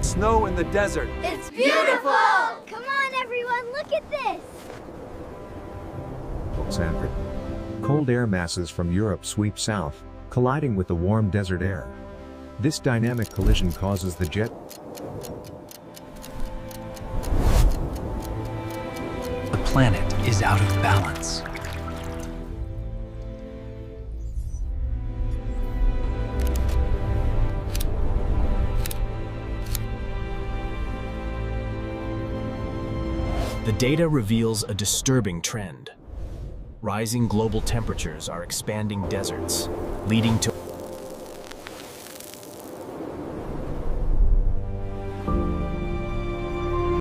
snow in the desert. It's beautiful! Come on, everyone, look at this! Sanford. Cold air masses from Europe sweep south, colliding with the warm desert air. This dynamic collision causes the jet. The planet is out of balance. The data reveals a disturbing trend. Rising global temperatures are expanding deserts, leading to